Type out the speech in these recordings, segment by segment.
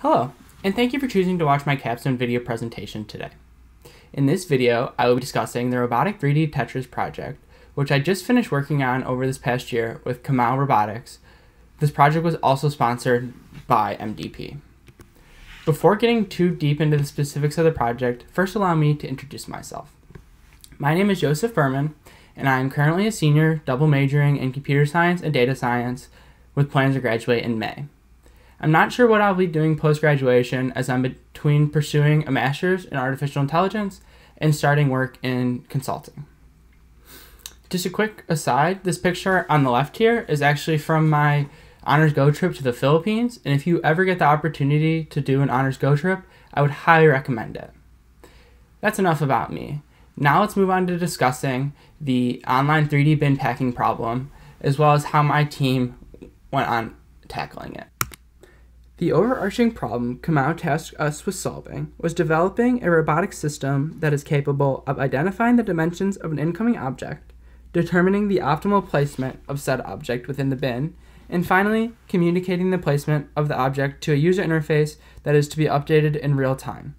Hello, and thank you for choosing to watch my Capstone video presentation today. In this video, I will be discussing the Robotic 3D Tetris project, which I just finished working on over this past year with Comau Robotics. This project was also sponsored by MDP. Before getting too deep into the specifics of the project, first allow me to introduce myself. My name is Joseph Berman, and I am currently a senior double majoring in computer science and data science with plans to graduate in May. I'm not sure what I'll be doing post-graduation, as I'm between pursuing a master's in artificial intelligence and starting work in consulting. Just a quick aside, this picture on the left here is actually from my Honors Go trip to the Philippines, and if you ever get the opportunity to do an Honors Go trip, I would highly recommend it. That's enough about me. Now let's move on to discussing the online 3D bin packing problem, as well as how my team went on tackling it. The overarching problem Comau tasked us with solving was developing a robotic system that is capable of identifying the dimensions of an incoming object, determining the optimal placement of said object within the bin, and finally, communicating the placement of the object to a user interface that is to be updated in real time.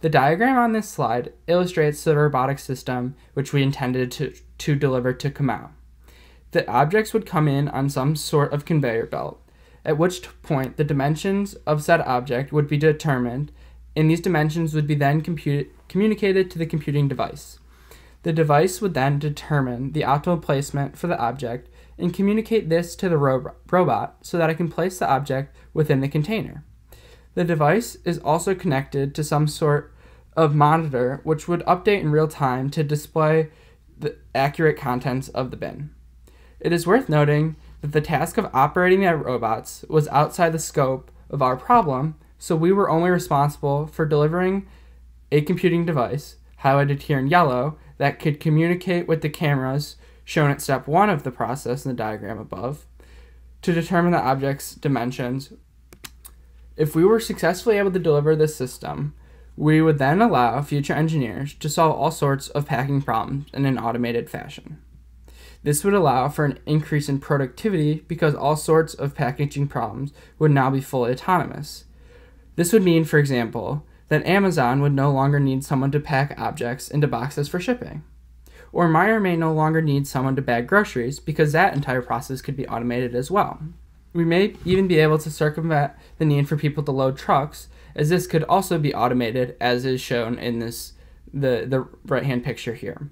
The diagram on this slide illustrates the robotic system which we intended to deliver to Comau. The objects would come in on some sort of conveyor belt, at which point the dimensions of said object would be determined, and these dimensions would be then communicated to the computing device. The device would then determine the optimal placement for the object and communicate this to the robot so that it can place the object within the container. The device is also connected to some sort of monitor which would update in real time to display the accurate contents of the bin. It is worth noting that the task of operating the robots was outside the scope of our problem, so we were only responsible for delivering a computing device, highlighted here in yellow, that could communicate with the cameras shown at step 1 of the process in the diagram above, to determine the object's dimensions. If we were successfully able to deliver this system, we would then allow future engineers to solve all sorts of packing problems in an automated fashion. This would allow for an increase in productivity because all sorts of packaging problems would now be fully autonomous. This would mean, for example, that Amazon would no longer need someone to pack objects into boxes for shipping. Or Meijer may no longer need someone to bag groceries because that entire process could be automated as well. We may even be able to circumvent the need for people to load trucks, as this could also be automated, as is shown in the right-hand picture here.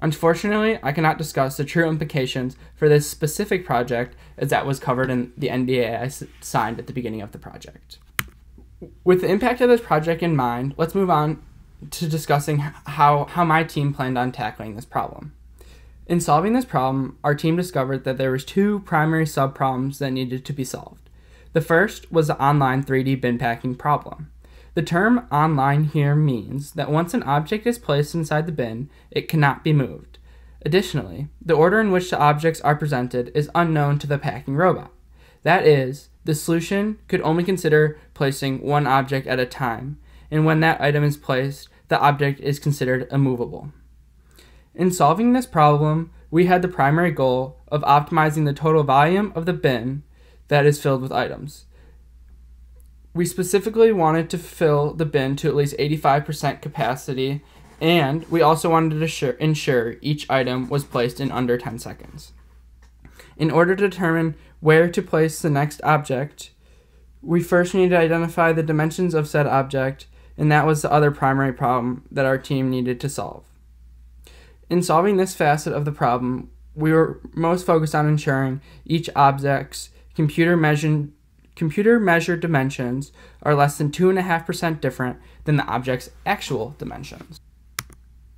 Unfortunately, I cannot discuss the true implications for this specific project, as that was covered in the NDA I signed at the beginning of the project. With the impact of this project in mind, let's move on to discussing how my team planned on tackling this problem. In solving this problem, our team discovered that there was 2 primary sub-problems that needed to be solved. The first was the online 3D bin packing problem. The term online here means that once an object is placed inside the bin, it cannot be moved. Additionally, the order in which the objects are presented is unknown to the packing robot. That is, the solution could only consider placing one object at a time, and when that item is placed, the object is considered immovable. In solving this problem, we had the primary goal of optimizing the total volume of the bin that is filled with items. We specifically wanted to fill the bin to at least 85% capacity, and we also wanted to ensure each item was placed in under 10 seconds. In order to determine where to place the next object, we first needed to identify the dimensions of said object, and that was the other primary problem that our team needed to solve. In solving this facet of the problem, we were most focused on ensuring each object's computer measured dimensions are less than 2.5% different than the object's actual dimensions.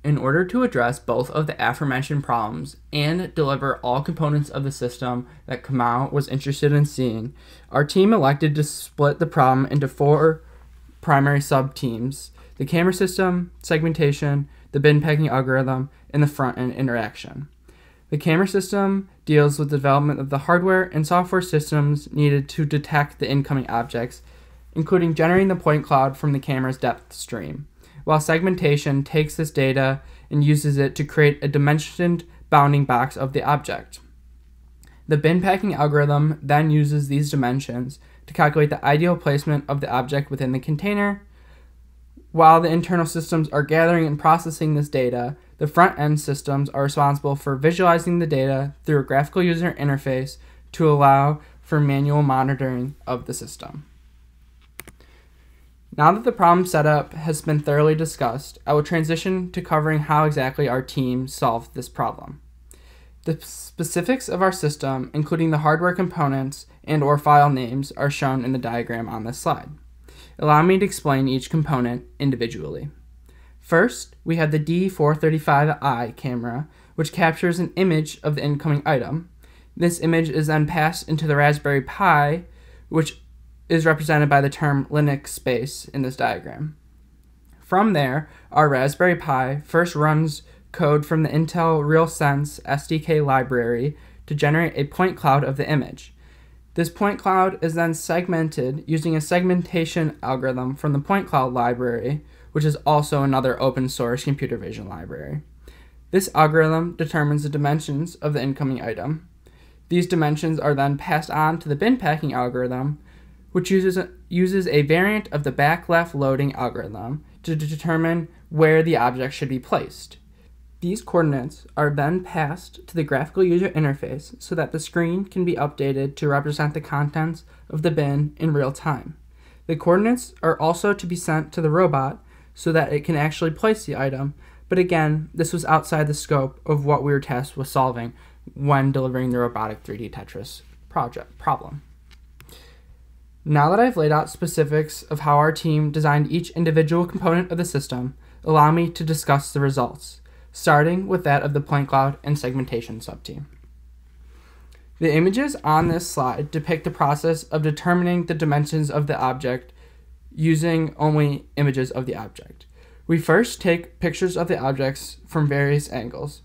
In order to address both of the aforementioned problems and deliver all components of the system that Comau was interested in seeing, our team elected to split the problem into 4 primary sub-teams: the camera system, segmentation, the bin packing algorithm, and the front-end interaction. The camera system deals with the development of the hardware and software systems needed to detect the incoming objects, including generating the point cloud from the camera's depth stream, while segmentation takes this data and uses it to create a dimensioned bounding box of the object. The bin packing algorithm then uses these dimensions to calculate the ideal placement of the object within the container. While the internal systems are gathering and processing this data, the front-end systems are responsible for visualizing the data through a graphical user interface to allow for manual monitoring of the system. Now that the problem setup has been thoroughly discussed, I will transition to covering how exactly our team solved this problem. The specifics of our system, including the hardware components and/or file names, are shown in the diagram on this slide. Allow me to explain each component individually. First, we have the D435i camera, which captures an image of the incoming item. This image is then passed into the Raspberry Pi, which is represented by the term Linux space in this diagram. From there, our Raspberry Pi first runs code from the Intel RealSense SDK library to generate a point cloud of the image. This point cloud is then segmented using a segmentation algorithm from the point cloud library, which is also another open source computer vision library. This algorithm determines the dimensions of the incoming item. These dimensions are then passed on to the bin packing algorithm, which uses a variant of the back left loading algorithm to determine where the object should be placed. These coordinates are then passed to the graphical user interface so that the screen can be updated to represent the contents of the bin in real time. The coordinates are also to be sent to the robot so that it can actually place the item, but again, this was outside the scope of what we were tasked with solving when delivering the Robotic 3D Tetris problem. Now that I've laid out specifics of how our team designed each individual component of the system, allow me to discuss the results, starting with that of the point cloud and segmentation subteam. The images on this slide depict the process of determining the dimensions of the object using only images of the object. We first take pictures of the objects from various angles.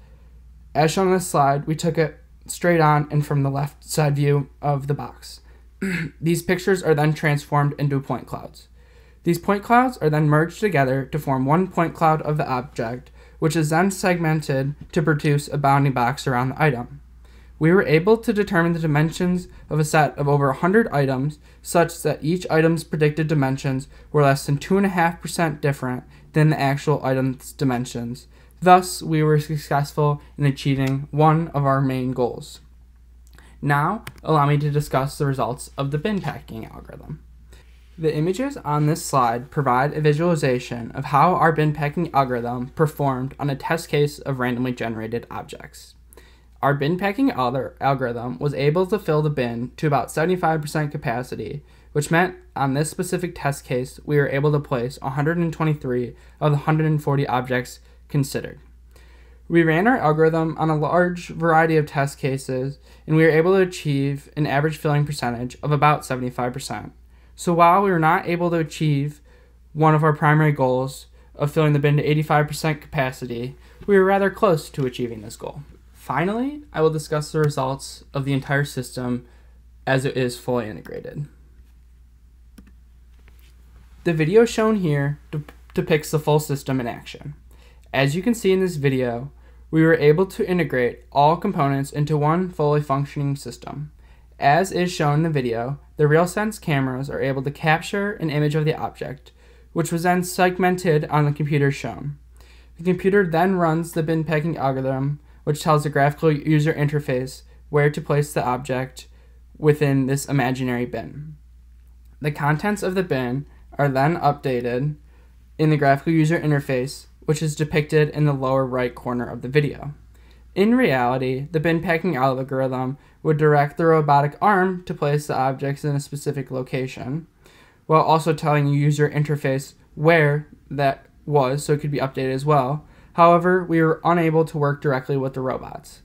As shown on this slide, we took it straight on and from the left side view of the box. These pictures are then transformed into point clouds. These point clouds are then merged together to form one point cloud of the object, which is then segmented to produce a bounding box around the item. We were able to determine the dimensions of a set of over 100 items such that each item's predicted dimensions were less than 2.5% different than the actual item's dimensions. Thus, we were successful in achieving one of our main goals. Now, allow me to discuss the results of the bin packing algorithm. The images on this slide provide a visualization of how our bin packing algorithm performed on a test case of randomly generated objects. Our bin packing algorithm was able to fill the bin to about 75% capacity, which meant on this specific test case we were able to place 123 of the 140 objects considered. We ran our algorithm on a large variety of test cases, and we were able to achieve an average filling percentage of about 75%. So while we were not able to achieve one of our primary goals of filling the bin to 85% capacity, we were rather close to achieving this goal. Finally, I will discuss the results of the entire system as it is fully integrated. The video shown here depicts the full system in action. As you can see in this video, we were able to integrate all components into one fully functioning system. As is shown in the video, the RealSense cameras are able to capture an image of the object, which was then segmented on the computer shown. The computer then runs the bin packing algorithm, which tells the graphical user interface where to place the object within this imaginary bin. The contents of the bin are then updated in the graphical user interface, which is depicted in the lower right corner of the video. In reality, the bin packing algorithm would direct the robotic arm to place the objects in a specific location, while also telling the user interface where that was so it could be updated as well. However, we were unable to work directly with the robots.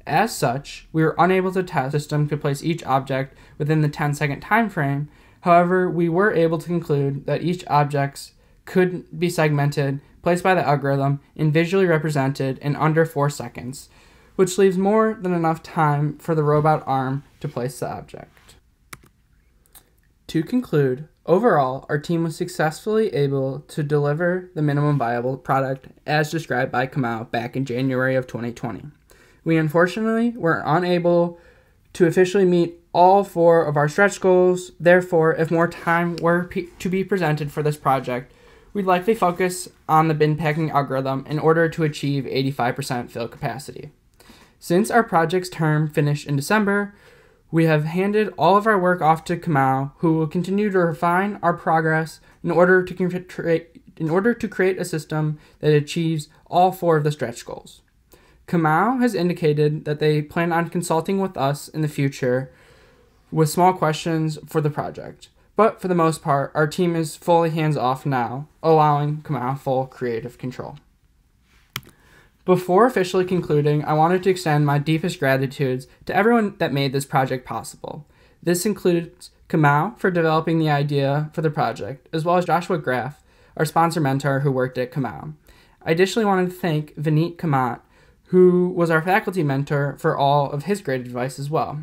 As such, we were unable to test the system could place each object within the 10-second time frame. However, we were able to conclude that each object could be segmented, placed by the algorithm, and visually represented in under 4 seconds, which leaves more than enough time for the robot arm to place the object. To conclude, overall, our team was successfully able to deliver the minimum viable product as described by Comau back in January of 2020. We unfortunately were unable to officially meet all 4 of our stretch goals. Therefore, if more time were to be presented for this project, we'd likely focus on the bin packing algorithm in order to achieve 85% fill capacity. Since our project's term finished in December, we have handed all of our work off to Comau, who will continue to refine our progress in order to create a system that achieves all 4 of the stretch goals. Comau has indicated that they plan on consulting with us in the future with small questions for the project. But for the most part, our team is fully hands-off now, allowing Comau full creative control. Before officially concluding, I wanted to extend my deepest gratitudes to everyone that made this project possible. This includes Comau for developing the idea for the project, as well as Joshua Graff, our sponsor mentor who worked at Comau. I additionally wanted to thank Vineet Kamat, who was our faculty mentor, for all of his great advice as well.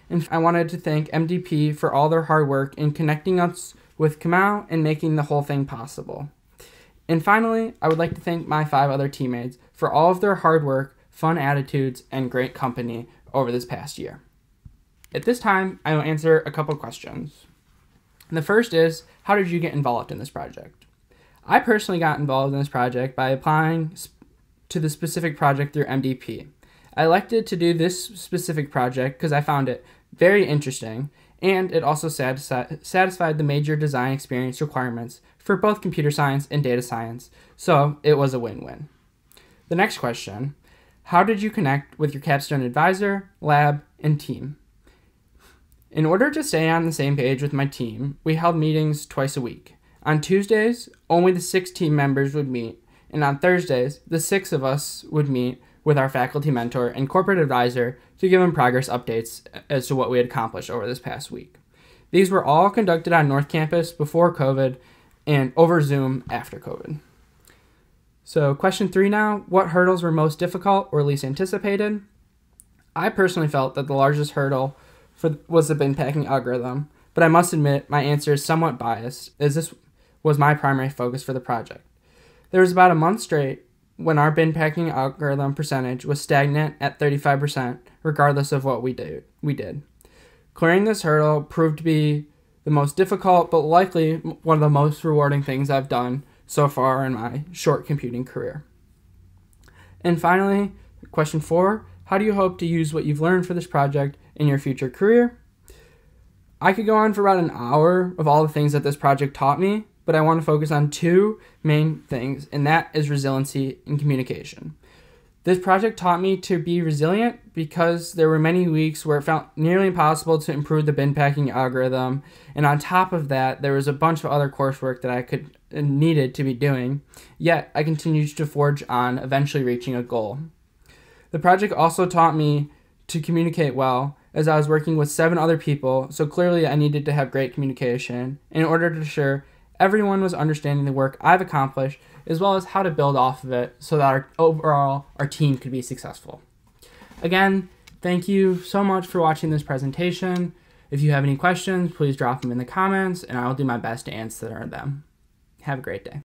And I wanted to thank MDP for all their hard work in connecting us with Comau and making the whole thing possible. And finally, I would like to thank my 5 other teammates for all of their hard work, fun attitudes, and great company over this past year. At this time, I will answer a couple questions. And the first is, how did you get involved in this project? I personally got involved in this project by applying to the specific project through MDP. I elected to do this specific project because I found it very interesting, and it also satisfied the major design experience requirements for both computer science and data science, so it was a win-win. The next question, how did you connect with your Capstone advisor, lab, and team? In order to stay on the same page with my team, we held meetings twice a week. On Tuesdays, only the 6 team members would meet, and on Thursdays, the 6 of us would meet with our faculty mentor and corporate advisor to give him progress updates as to what we had accomplished over this past week. These were all conducted on North Campus before COVID and over Zoom after COVID. So question 3 now, what hurdles were most difficult or least anticipated? I personally felt that the largest hurdle was the bin packing algorithm, but I must admit my answer is somewhat biased, as this was my primary focus for the project. There was about a month straight when our bin packing algorithm percentage was stagnant at 35%, regardless of what we did. Clearing this hurdle proved to be the most difficult, but likely one of the most rewarding things I've done so far in my short computing career. And finally, question 4, how do you hope to use what you've learned for this project in your future career? I could go on for about an hour of all the things that this project taught me, but I want to focus on 2 main things, and that is resiliency and communication. This project taught me to be resilient because there were many weeks where it felt nearly impossible to improve the bin packing algorithm, and on top of that, there was a bunch of other coursework that I needed to be doing, yet I continued to forge on, eventually reaching a goal. The project also taught me to communicate well, as I was working with 7 other people, so clearly I needed to have great communication in order to ensure everyone was understanding the work I've accomplished, as well as how to build off of it so that our team could be successful. Again, thank you so much for watching this presentation. If you have any questions, please drop them in the comments, and I will do my best to answer them. Have a great day.